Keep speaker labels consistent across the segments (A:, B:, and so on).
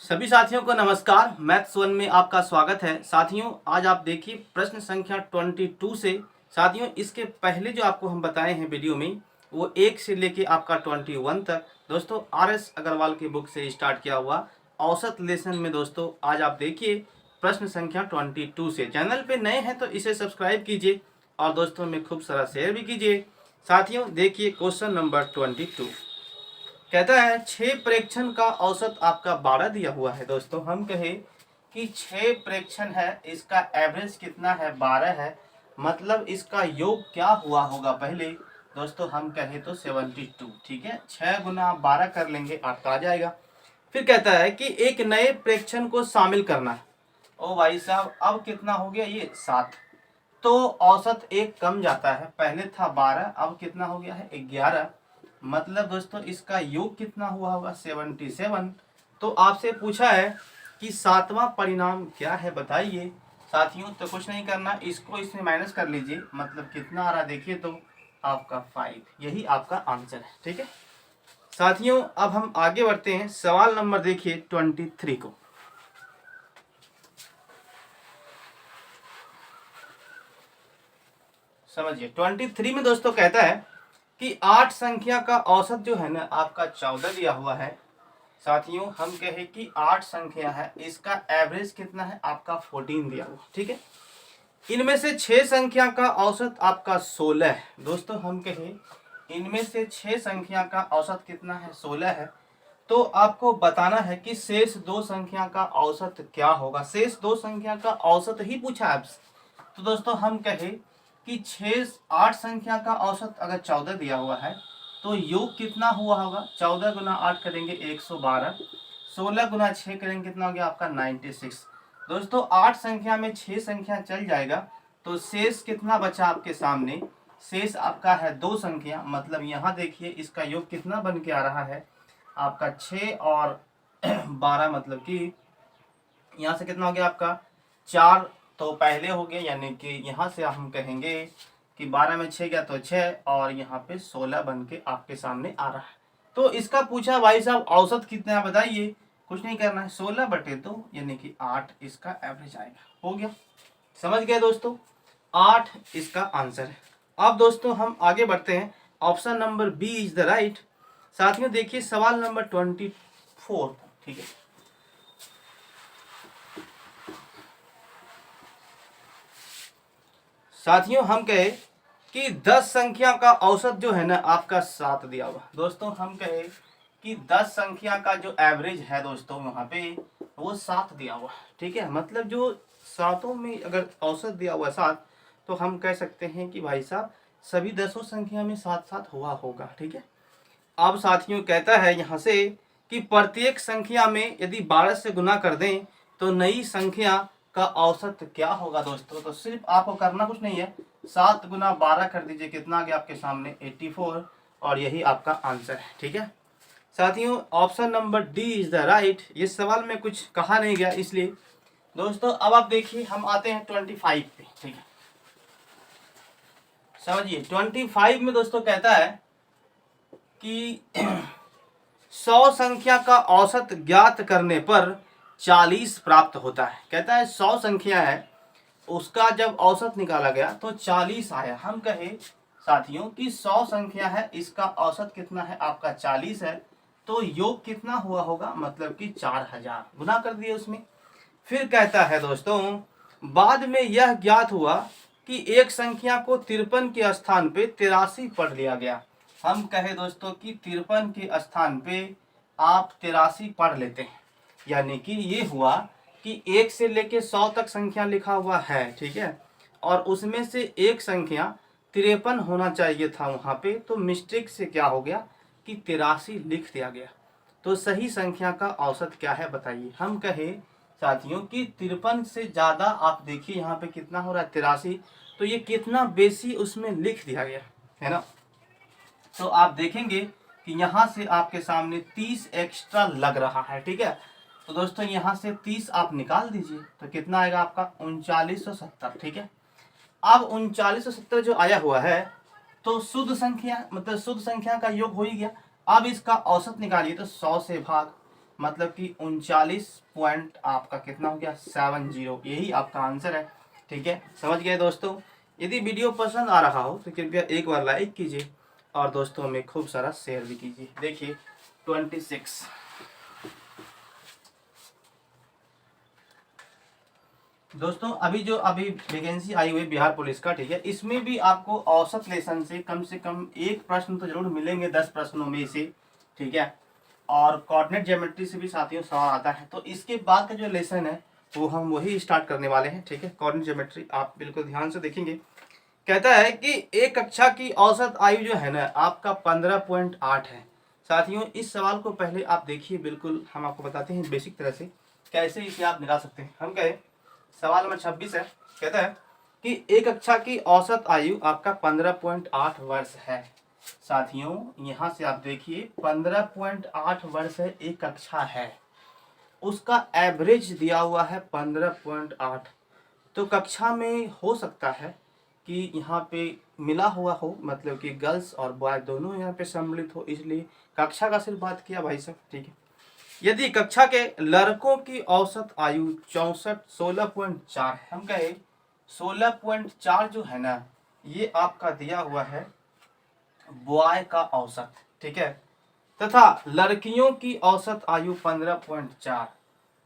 A: सभी साथियों को नमस्कार। मैथ्स वन में आपका स्वागत है। साथियों आज आप देखिए प्रश्न संख्या 22 से। साथियों इसके पहले जो आपको हम बताए हैं वीडियो में वो 1 से लेके आपका 21 तक दोस्तों RS अग्रवाल की बुक से स्टार्ट किया हुआ औसत लेसन में दोस्तों आज आप देखिए प्रश्न संख्या 22 से। चैनल पे नए हैं तो इसे सब्सक्राइब कीजिए और दोस्तों में खूब सारा शेयर भी कीजिए। साथियों देखिए क्वेश्चन नंबर 22 कहता है 6 प्रेक्षण का औसत आपका 12 दिया हुआ है। दोस्तों हम कहे कि 6 प्रेक्षण है, इसका एवरेज कितना है 12 है, मतलब इसका योग क्या हुआ होगा। पहले दोस्तों हम कहे तो 72, ठीक है, 6 गुना 12 कर लेंगे आपका आ जाएगा। फिर कहता है कि एक नए प्रेक्षण को शामिल करना है। ओ भाई साहब अब कितना हो गया ये 7, तो औसत एक कम जाता है, पहले था 12 अब कितना हो गया है 11, मतलब दोस्तों इसका योग कितना हुआ होगा 77। तो आपसे पूछा है कि सातवां परिणाम क्या है बताइए। साथियों तो कुछ नहीं करना, इसको इसमें माइनस कर लीजिए, मतलब कितना आ रहा देखिए तो आपका 5, यही आपका आंसर है। ठीक है साथियों अब हम आगे बढ़ते हैं। सवाल नंबर देखिए 23 को। समझिए 23 में दोस्तों कहता है कि 8 संख्या का औसत जो है ना आपका 14 दिया हुआ है। साथियों हम कहे कि 8 संख्या है, इसका एवरेज कितना है आपका 14 दिया हुआ। ठीक है, इनमें से 6 संख्या का औसत आपका 16 है। दोस्तों हम कहे इनमें से 6 संख्या का औसत कितना है 16 है, तो आपको बताना है कि शेष 2 संख्या का औसत क्या होगा। शेष 2 संख्या का औसत ही पूछा है आपसे। तो दोस्तों हम कहे कि 8 संख्या का औसत अगर 14 दिया हुआ है तो योग कितना हुआ होगा, 14 गुना 8 करेंगे 112, 16 गुना 6 करेंगे कितना हो गया आपका 96। दोस्तों 8 संख्या में 6 संख्या चल जाएगा तो शेष कितना बचा आपके सामने, शेष आपका है 2 संख्या, मतलब यहाँ देखिए इसका योग कितना बन के आ रहा है आपका 6 और 12, मतलब कि यहाँ से कितना हो गया आपका 4, तो पहले हो गया, यानी कि यहाँ से हम कहेंगे कि 12 में 6 गया तो 6 और यहाँ पे 16 बन के आपके सामने आ रहा है। तो इसका पूछा भाई साहब औसत कितना है बताइए, कुछ नहीं करना है 16/2 यानी कि 8 इसका एवरेज आएगा। हो गया, समझ गए दोस्तों, 8 इसका आंसर है। अब दोस्तों हम आगे बढ़ते हैं, option number B is the right. साथियों देखिए सवाल नंबर 24। ठीक है साथियों हम कहे कि 10 संख्या का औसत जो है ना आपका 7 दिया हुआ। दोस्तों हम कहे कि 10 संख्या का जो एवरेज है दोस्तों वहां पे वो 7 दिया हुआ। ठीक है, मतलब जो सातों में अगर औसत दिया हुआ 7, तो हम कह सकते हैं कि भाई साहब सभी 10 संख्या में 7-7 हुआ होगा। ठीक है, अब साथियों कहता है यहाँ से कि प्रत्येक संख्या में यदि 12 से गुना कर दें तो नई संख्या का औसत क्या होगा। दोस्तों तो सिर्फ आपको करना कुछ नहीं है, 7 गुना 12 कर दीजिए, कितना आ गया आपके सामने 84, और यही आपका आंसर है। ठीक है साथियों, option number D is the right. ये सवाल में कुछ कहा नहीं गया इसलिए। दोस्तों अब आप देखिए हम आते हैं 25 पे। ठीक है, समझिए 25 में दोस्तों कहता है कि 100 संख्या का औसत ज्ञात करने पर 40 प्राप्त होता है। कहता है 100 संख्या है, उसका जब औसत निकाला गया तो 40 आया। हम कहे साथियों कि 100 संख्या है, इसका औसत कितना है आपका 40 है, तो योग कितना हुआ होगा, मतलब कि 4000 गुना कर दिए उसमें। फिर कहता है दोस्तों बाद में यह ज्ञात हुआ कि एक संख्या को 53 के स्थान पे 83 पढ़ लिया गया। हम कहे दोस्तों कि 53 के स्थान पे आप 83 पढ़ लेते हैं, यानी कि ये हुआ कि 1 से लेके 100 तक संख्या लिखा हुआ है। ठीक है, और उसमें से एक संख्या 53 होना चाहिए था वहाँ पे, तो मिस्टेक से क्या हो गया कि 83 लिख दिया गया। तो सही संख्या का औसत क्या है बताइए। हम कहे साथियों कि 53 से ज़्यादा आप देखिए यहाँ पे कितना हो रहा है 83, तो ये कितना बेसी उसमें लिख दिया गया है ना। तो आप देखेंगे कि यहाँ से आपके सामने 30 एक्स्ट्रा लग रहा है। ठीक है, तो दोस्तों यहाँ से 30 आप निकाल दीजिए तो कितना आएगा आपका 3970। ठीक है, अब 3970 जो आया हुआ है तो शुद्ध संख्या, मतलब शुद्ध संख्या का योग हो ही गया। अब इसका औसत निकालिए तो 100 से भाग, मतलब कि 39 पॉइंट आपका कितना हो गया 70, यही आपका आंसर है। ठीक है, समझ गए दोस्तों। यदि वीडियो पसंद आ रहा हो तो कृपया एक बार लाइक कीजिए और दोस्तों में खूब सारा शेयर भी कीजिए। देखिए 26 दोस्तों, अभी वैकेंसी आई हुई बिहार पुलिस का, ठीक है, इसमें भी आपको औसत लेसन से कम एक प्रश्न तो जरूर मिलेंगे 10 प्रश्नों में से। ठीक है, और कोऑर्डिनेट ज्योमेट्री से भी साथियों सवाल आता है। तो इसके बाद का जो लेसन है वो हम वही स्टार्ट करने वाले हैं। ठीक है, कोऑर्डिनेट ज्योमेट्री आप बिल्कुल ध्यान से देखेंगे। कहता है कि एक कक्षा की औसत आयु जो है ना आपका 15.8 है। साथियों इस सवाल को पहले आप देखिए, बिल्कुल हम आपको बताते हैं बेसिक तरह से कैसे इसे आप निकाल सकते हैं। हम कहें सवाल नंबर 26 है, कहता है कि एक कक्षा की औसत आयु आपका 15.8 वर्ष है। साथियों यहाँ से आप देखिए 15.8 वर्ष है, एक कक्षा है, उसका एवरेज दिया हुआ है 15.8। तो कक्षा में हो सकता है कि यहाँ पे मिला हुआ हो, मतलब कि गर्ल्स और बॉय दोनों यहाँ पे सम्मिलित हो, इसलिए कक्षा का सिर्फ बात किया भाई साहब। ठीक है, यदि कक्षा के लड़कों की औसत आयु 16.4 है, हम कहे 16.4 जो है ना ये आपका दिया हुआ है बॉय का औसत। ठीक है, तथा लड़कियों की औसत आयु 15.4।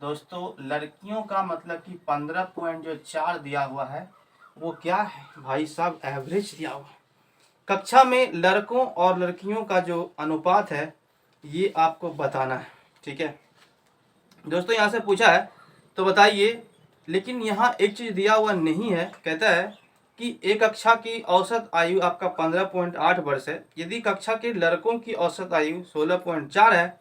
A: दोस्तों लड़कियों का मतलब कि 15.4 दिया हुआ है, वो क्या है भाई साहब, एवरेज दिया हुआ है। कक्षा में लड़कों और लड़कियों का जो अनुपात है ये आपको बताना है। ठीक है दोस्तों, यहाँ से पूछा है तो बताइए, लेकिन यहाँ एक चीज़ दिया हुआ नहीं है। कहता है कि एक कक्षा की औसत आयु आपका 15.8 वर्ष है, यदि कक्षा के लड़कों की औसत आयु 16.4 है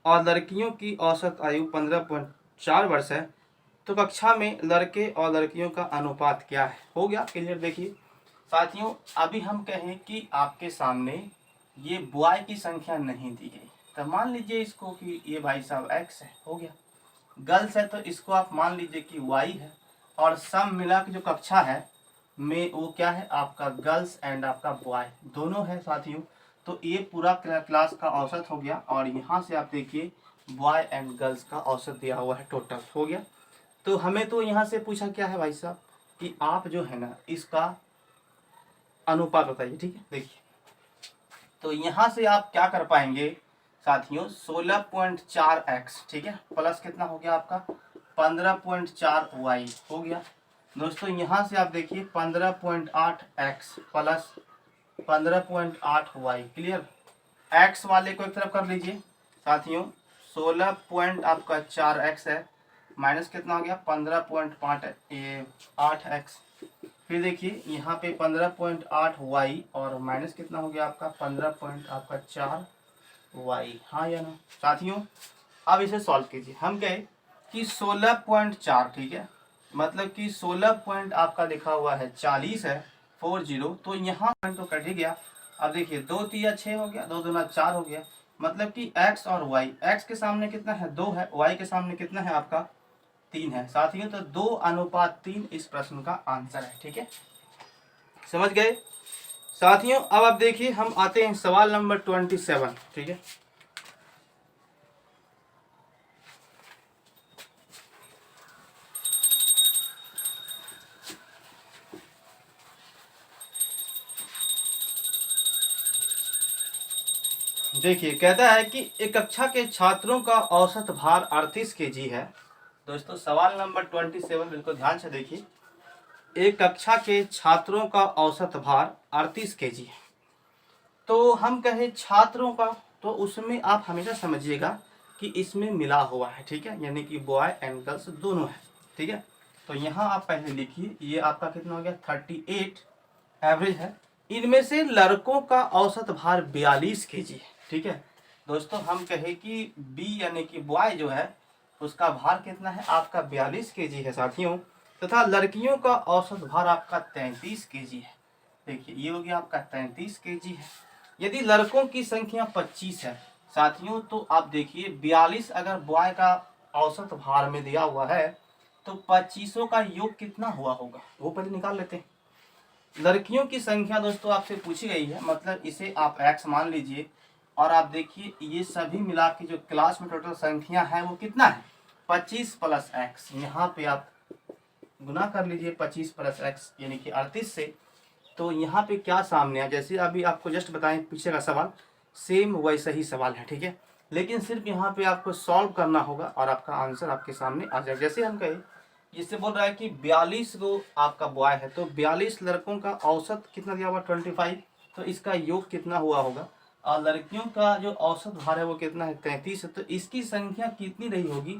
A: और लड़कियों की औसत आयु 15.4 वर्ष है, तो कक्षा में लड़के और लड़कियों का अनुपात क्या है। हो गया क्लियर। देखिए साथियों, अभी हम कहें कि आपके सामने ये बॉय की संख्या नहीं दी गई, तो मान लीजिए इसको कि ये भाई साहब x है, हो गया। गर्ल्स है तो इसको आप मान लीजिए कि y है, और सब मिला के जो कक्षा है में वो क्या है आपका गर्ल्स एंड आपका बॉय दोनों है साथियों। तो ये पूरा क्लास का औसत हो गया, और यहाँ से आप देखिए बॉय एंड गर्ल्स का औसत दिया हुआ है, टोटल हो गया। तो हमें तो यहाँ से पूछा क्या है भाई साहब कि आप जो है ना इसका अनुपात बताइए। ठीक है, देखिए तो यहाँ से आप क्या कर पाएंगे साथियों, 16.4x, ठीक है, प्लस कितना हो गया आपका 15.4y हो गया। दोस्तों यहाँ से आप देखिए 15.8x plus 15.8y, clear. x वाले को एक तरफ कर लीजिए साथियों, 16 पॉइंट आपका 4x है, माइनस कितना हो गया 15.8x। फिर देखिए यहाँ पे 15.8y और माइनस कितना हो गया आपका 15.4y, हाँ या ना साथियों। अब इसे सॉल्व कीजिए। हम कहे कि 16.4, ठीक है, मतलब कि 16 पॉइंट आपका लिखा हुआ है 40 है 40, तो यहाँ तो कट ही गया। अब देखिए 2 3 6 हो गया, 2 दूना 4 हो गया, मतलब कि x और y, x के सामने कितना है 2 है, y के सामने कितना है आपका 3 है साथियों। तो 2:3 इस प्रश्न का आंसर है। ठीक है, समझ गए साथियों। अब आप देखिए हम आते हैं सवाल नंबर 27। ठीक है, देखिए कहता है कि एक कक्षा के छात्रों का औसत भार 38 kg है। दोस्तों सवाल नंबर 27 बिल्कुल ध्यान से देखिए, एक कक्षा के छात्रों का औसत भार 38 kg है। तो हम कहें छात्रों का, तो उसमें आप हमेशा समझिएगा कि इसमें मिला हुआ है। ठीक है, यानी कि बॉय एंड गर्ल्स दोनों है। ठीक है, तो यहाँ आप पहले लिखिए ये आपका कितना हो गया 38 एवरेज है। इनमें से लड़कों का औसत भार 42 kg है। ठीक है दोस्तों, हम कहें कि बी यानी कि बॉय जो है उसका भार कितना है आपका 42 kg है साथियों, तथा लड़कियों का औसत भार आपका 33 kg है। देखिए ये हो गया आपका 33 kg है। यदि लड़कों की संख्या 25 है साथियों, तो आप देखिए 42 अगर बॉय का औसत भार में दिया हुआ है तो 25 का योग कितना हुआ होगा वो पहले निकाल लेते हैं। लड़कियों की संख्या दोस्तों आपसे पूछी गई है, मतलब इसे आप x मान लीजिए और आप देखिए ये सभी मिला के जो क्लास में टोटल संख्या है वो कितना है 25 प्लस एक्स। यहाँ पे आप गुना कर लीजिए 25 प्लस एक्स यानी कि 38 से। तो यहाँ पे क्या सामने है, जैसे अभी आपको जस्ट बताएं पीछे का सवाल सेम वैसा ही सवाल है, ठीक है। लेकिन सिर्फ यहाँ पे आपको सॉल्व करना होगा और आपका आंसर आपके सामने आ जाएगा। जैसे हम कहे इससे बोल रहा है कि 42 को आपका बॉय है, तो 42 लड़कों का औसत कितना दिया हुआ 25, तो इसका योग कितना हुआ होगा। और लड़कियों का जो औसत भार है वो कितना है 33 है, तो इसकी संख्या कितनी रही होगी।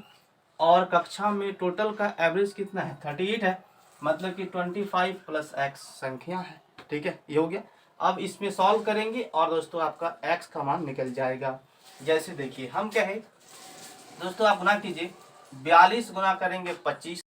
A: और कक्षा में टोटल का एवरेज कितना है 38 है, मतलब कि 25 प्लस एक्स संख्या है, ठीक है। ये हो गया। अब इसमें सॉल्व करेंगे और दोस्तों आपका एक्स का मान निकल जाएगा। जैसे देखिए हम कहे दोस्तों आप गुना कीजिए 42 गुना करेंगे 25